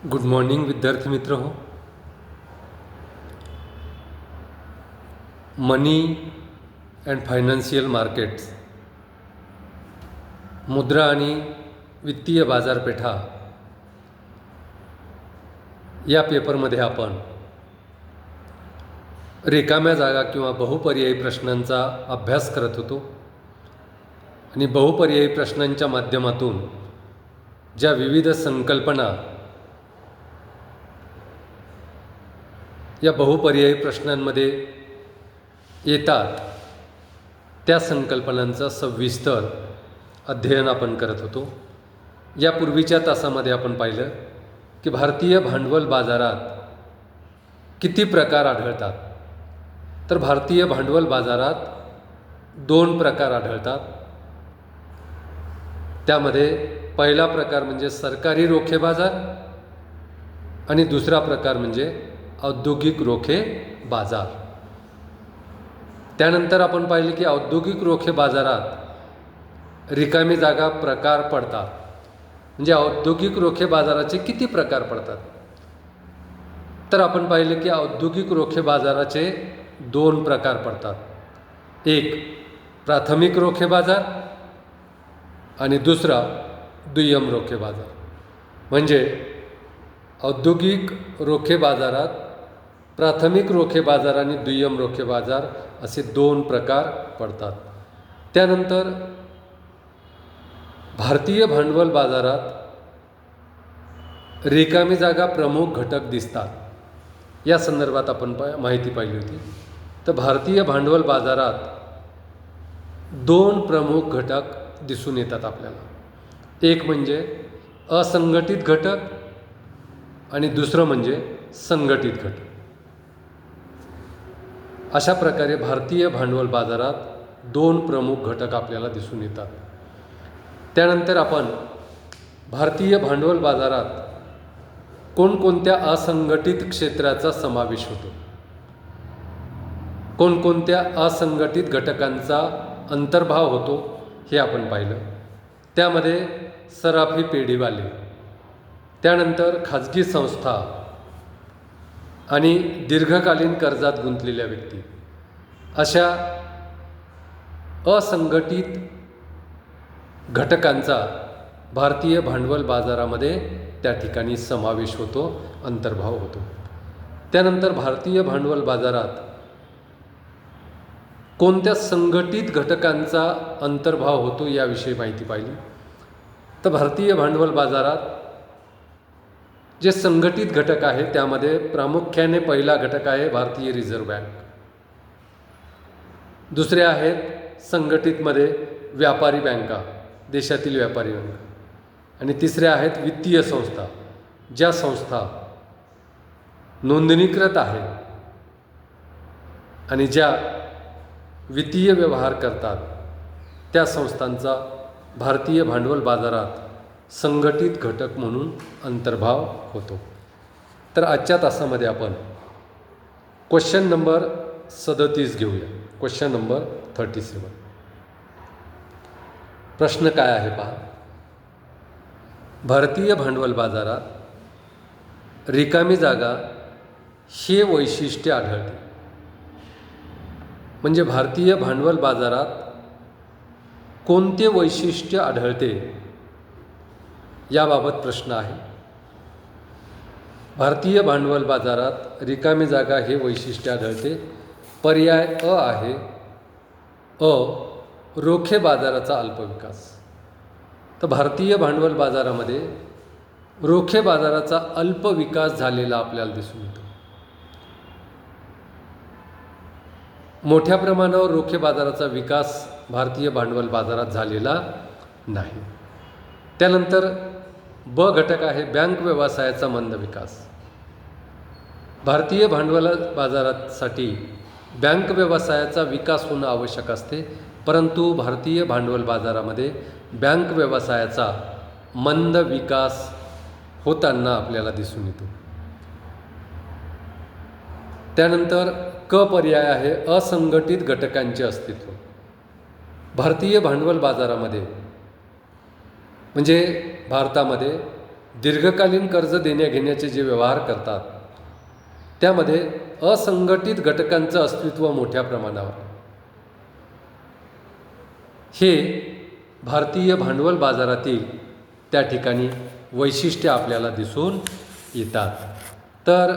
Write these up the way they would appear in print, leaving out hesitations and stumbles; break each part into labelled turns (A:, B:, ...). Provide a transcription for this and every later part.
A: Good morning विद्यार्थी मित्र हो. मनी अँड फायनान्शियल मार्केट्स, मुद्रा आणि वित्तीय बाजारपेठा या पेपरमध्ये आपण रिकाम्या जागा किंवा बहुपर्यायी प्रश्नांचा अभ्यास करत होतो आणि बहुपर्यायी प्रश्नांच्या माध्यमातून ज्या विविध संकल्पना या बहुपर्यायी प्रश्नांमध्ये येतात त्या संकल्पनांचं सविस्तर अध्ययन आपण करत होतो. यापूर्वीच्या तासामध्ये आपण पाहिलं की भारतीय भांडवल बाजारात किती प्रकार आढळतात. तर भारतीय भांडवल बाजारात 2 प्रकार आढळतात. त्यामध्ये पहिला प्रकार म्हणजे सरकारी रोखे बाजार आणि दुसरा प्रकार म्हणजे औद्योगिक रोखे बाजार. त्यानंतर आपण पाहिले की औद्योगिक रोखे बाजारात रिकामी जागा प्रकार पडतात. म्हणजे औद्योगिक रोखे बाजाराचे किती प्रकार पडतात. तर आपण पाहिले की औद्योगिक रोखे बाजाराचे 2 प्रकार पडतात. एक प्राथमिक रोखे बाजार आणि दुसरा दुय्यम रोखे बाजार. म्हणजे औद्योगिक रोखे बाजारात प्राथमिक रोखे बाजार आणि दुय्यम रोखे बाजार असे 2 प्रकार पडतात. त्यानंतर भारतीय भांडवल बाजारात रिकामी जागा प्रमुख घटक दिसतात. या संदर्भात आपण माहिती पाहिली होती. तर भारतीय भांडवल बाजारात 2 प्रमुख घटक दिसून येतात आपल्याला. एक म्हणजे असंघटित घटक आणि दुसरं म्हणजे संघटित घटक. अशा प्रकारे भारतीय भांडवल बाजारात 2 प्रमुख घटक आपल्याला दिसून येतात. त्यानंतर आपण भारतीय भांडवल बाजारात कोणकोणत्या असंघटित क्षेत्राचा समावेश होतो, कोणकोणत्या असंघटित घटकांचा अंतर्भाव होतो हे आपण पाहिलं. त्यामध्ये सराफी पेढीवाले, त्यानंतर खाजगी संस्था आणि दीर्घकालीन कर्जात गुंतलेल्या व्यक्ती अशा असंघटित घटकांचा भारतीय भांडवल बाजारामध्ये त्या ठिकाणी समावेश होतो, अंतर्भाव होतो. त्यानंतर भारतीय भांडवल बाजारात कोणत्या संघटित घटकांचा अंतर्भाव होतो याविषयी माहिती पाहिली. तर भारतीय भांडवल बाजारात जे संघटित घटक आहे त्यामध्ये प्रामुख्याने पहिला घटक आहे भारतीय रिझर्व्ह बँक. दुसरे आहेत संघटितमध्ये व्यापारी बँका, देशातील व्यापारी बँका. आणि तिसरे आहेत वित्तीय संस्था, ज्या संस्था नोंदणीकृत आहेत आणि ज्या वित्तीय व्यवहार करतात त्या संस्थांचा भारतीय भांडवल बाजारात संघटित घटक म्हणून अंतर्भाव होतो. तर आजच्या तासामध्ये आपण क्वेश्चन नंबर 37 घेऊया. Question number 37. प्रश्न काय आहे पहा. भारतीय भांडवल बाजारात रिकामी जागा हे वैशिष्ट्य आढळते. म्हणजे भारतीय भांडवल बाजारात कोणते वैशिष्ट्य आढळते याबाबत प्रश्न आहे. भारतीय भांडवल बाजारात रिकामी जागा हे वैशिष्ट्य आढळते. पर्याय अ आहे. रोखे बाजाराचा अल्पविकास. तर भारतीय भांडवल बाजारामध्ये रोखे बाजाराचा अल्पविकास झालेला आपल्याला दिसून येतो. मोठ्या प्रमाणावर रोखे बाजाराचा विकास भारतीय भांडवल बाजारात झालेला नाही. त्यानंतर ब घटक आहे बँक व्यवसायाचा मंद विकास. भारतीय भांडवल बाजारासाठी बँक व्यवसायाचा विकास होणं आवश्यक असते, परंतु भारतीय भांडवल बाजारामध्ये बँक व्यवसायाचा मंद विकास होताना आपल्याला दिसून येतो. त्यानंतर क पर्याय आहे असंघटित घटकांचे अस्तित्व. भारतीय भांडवल बाजारामध्ये म्हणजे भारतामध्ये दीर्घकालीन कर्ज देण्याघेण्याचे जे व्यवहार करतात त्यामध्ये असंघटित घटकांचं अस्तित्व मोठ्या प्रमाणावर, हे भारतीय भांडवल बाजारातील त्या ठिकाणी वैशिष्ट्य आपल्याला दिसून येतात. तर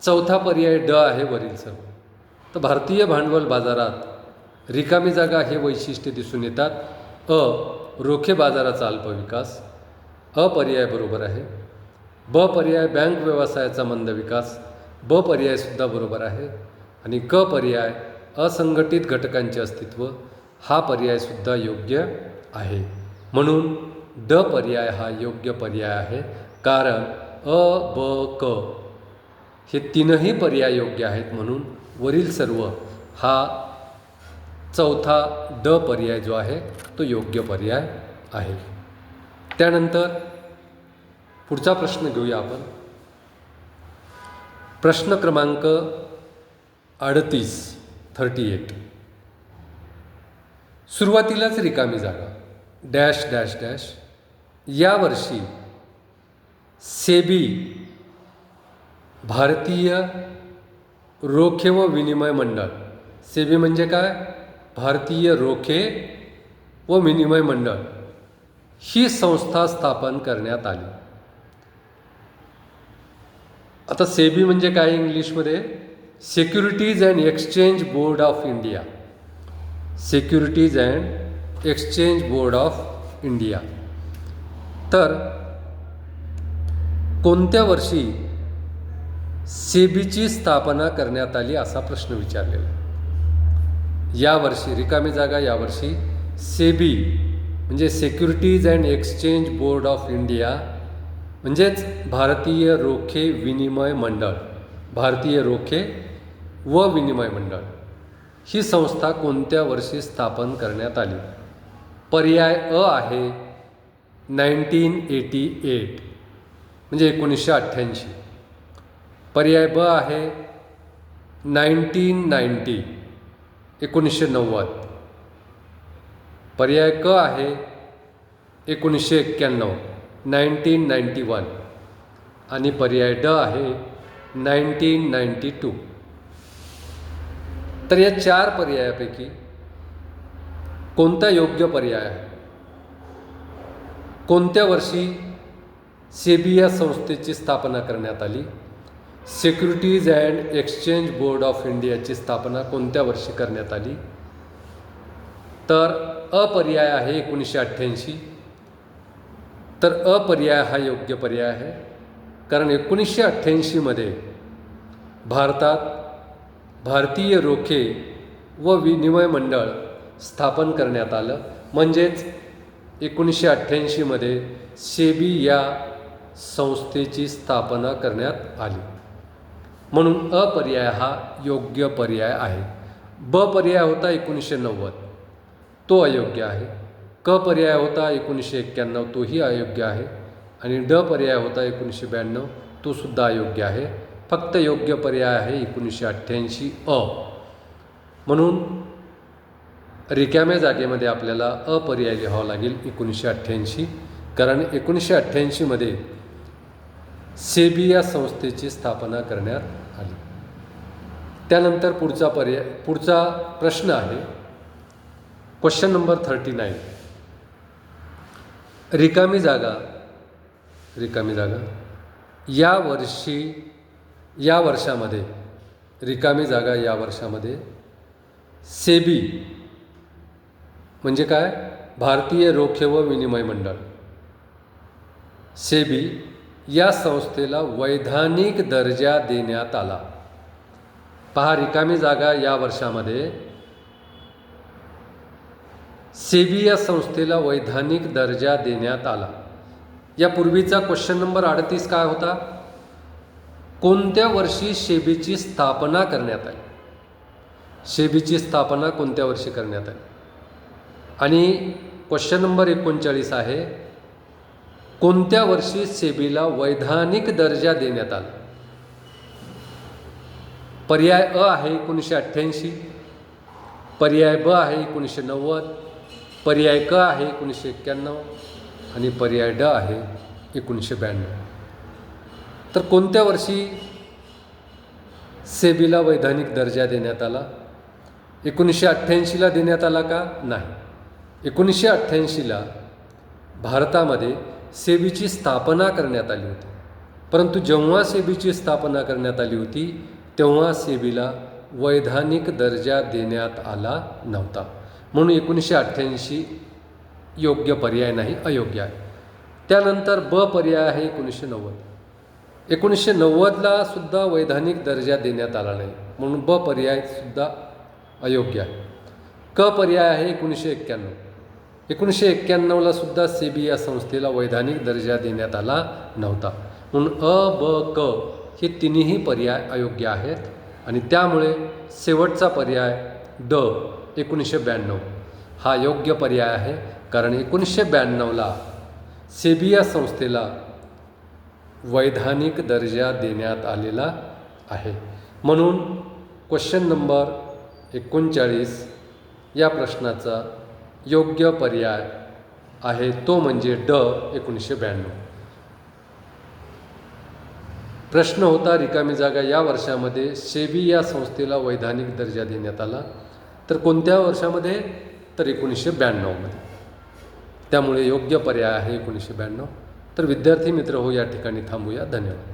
A: चौथा पर्याय ड आहे वरील सर्व. तर भारतीय भांडवल बाजारात रिकामी जागा हे वैशिष्ट्य दिसून येतात. रोखे बाजाराचा अल्प विकास, पर्याय बरोबर आहे. ब पर्याय बँक व्यवसायाचा मंद विकास, ब पर्यायसुद्धा बरोबर आहे. आणि क पर्याय असंघटित घटकांचे अस्तित्व, हा पर्यायसुद्धा योग्य आहे. म्हणून ड पर्याय हा योग्य पर्याय आहे. कारण ब क हे तीनही पर्याय योग्य आहेत. म्हणून वरील सर्व हा चौथा ड पर्याय जो आहे तो योग्य पर्याय आहे. त्यानंतर पुढचा प्रश्न घेऊया आपण. प्रश्न क्रमांक 38. सुरुवातीलाच रिकामी जागा डॅश डॅश डॅश. यावर्षी सेबी भारतीय रोखे व विनिमय मंडळ, सेबी म्हणजे काय? भारतीय रोखे व विनिमय मंडळ ही संस्था स्थापन करण्यात आली. आता सेबी म्हणजे काय इंग्लिशमध्ये? Securities and exchange board of India. Securities and exchange board of India. तर कोणत्या वर्षी सेबीची स्थापना करण्यात आली असा प्रश्न विचारलेला. यावर्षी रिकामी जागा, यावर्षी सेबी म्हणजे securities and exchange board of India म्हणजेच भारतीय रोखे विनिमय मंडळ, भारतीय रोखे व विनिमय मंडळ ही संस्था कोणत्या वर्षी स्थापन करण्यात आली? पर्याय अ आहे 1988 म्हणजे 1988. पर्याय ब आहे 1990 1990. पर्याय क आहे 1991 1991 आणि पर्याय ड आहे 1992. तर या चार पर्यायापैकी कोणता योग्य पर्याय आहे? कोणत्या वर्षी सेबी या संस्थेची स्थापना करण्यात आली? Securities and exchange board of इंडियाची स्थापना कोणत्या वर्षी करण्यात आली? तर पर्याय आहे 1988. तर पर्याय हा योग्य पर्याय आहे. कारण 1988 भारतात भारतीय रोखे व विनिमय मंडळ स्थापन करण्यात आलं. म्हणजेच 1988 सेबी या संस्थेची स्थापना करण्यात आली. म्हणून पर्याय हा योग्य पर्याय आहे. ब पर्याय होता 1990, तो अयोग्य आहे. क पर्याय होता 1991, तोही अयोग्य आहे. आणि ड पर्याय होता 1992, तो सुद्धा अयोग्य आहे. फक्त योग्य पर्याय आहे 1988 म्हणून रिकाम्या जागेमध्ये आपल्याला पर्याय लिहावा लागेल 1988. कारण 1988 सेबी या संस्थेची स्थापना करण्यात आली. त्यानंतर पुढचा प्रश्न आहे क्वेश्चन नंबर 39. रिकामी जागा या वर्षामध्ये रिकामी जागा या वर्षामध्ये सेबी म्हणजे काय? भारतीय रोखे व विनिमय मंडळ, सेबी या संस्थेला वैधानिक दर्जा देण्यात आला. पहा, रिकामी जागा या वर्षामध्ये सेबी या संस्थेला वैधानिक दर्जा देण्यात आला. यापूर्वीचा क्वेश्चन नंबर 38 काय होता? कोणत्या वर्षी सेबीची स्थापना करण्यात आली? सेबीची स्थापना कोणत्या वर्षी करण्यात आली? आणि क्वेश्चन नंबर 39 आहे कोणत्या वर्षी सेबीला वैधानिक दर्जा देण्यात आला? पर्याय अ आहे 1988, पर्याय ब आहे 1990, पर्याय क आहे 1991 आणि पर्याय ड आहे 1992. तर कोणत्या वर्षी सेबीला वैधानिक दर्जा देण्यात आला? 1988ला देण्यात आला का? नाही. 1988ला भारतामध्ये सेबीची स्थापना करण्यात आली होती. परंतु जेव्हा सेबीची स्थापना करण्यात आली होती तेव्हा सेबीला वैधानिक दर्जा देण्यात आला नव्हता. म्हणून 1988 योग्य पर्याय नाही, अयोग्य आहे. त्यानंतर ब पर्याय आहे 1990. 1990ला सुद्धा वैधानिक दर्जा देण्यात आला नाही, म्हणून ब पर्याय सुद्धा अयोग्य आहे. क पर्याय आहे 1991. 1991ला सुद्धा सेबी या संस्थेला वैधानिक दर्जा देण्यात आला नव्हता, म्हणून अ, ब, क हे तिन्ही पर्याय अयोग्य आहेत. आणि त्यामुळे शेवटचा पर्याय ड 1992 हा योग्य पर्याय आहे. कारण 1992ला सेबी या संस्थेला वैधानिक दर्जा देण्यात आलेला आहे. म्हणून क्वेश्चन नंबर 39 या प्रश्नाचा योग्य पर्याय आहे तो म्हणजे ड 1992. प्रश्न होता रिकामी जागा या वर्षामध्ये सेबी या संस्थेला वैधानिक दर्जा देण्यात आला, तर कोणत्या वर्षामध्ये? तर 1992मध्ये. त्यामुळे योग्य पर्याय आहे 1992. तर विद्यार्थी मित्र हो, या ठिकाणी थांबूया. धन्यवाद.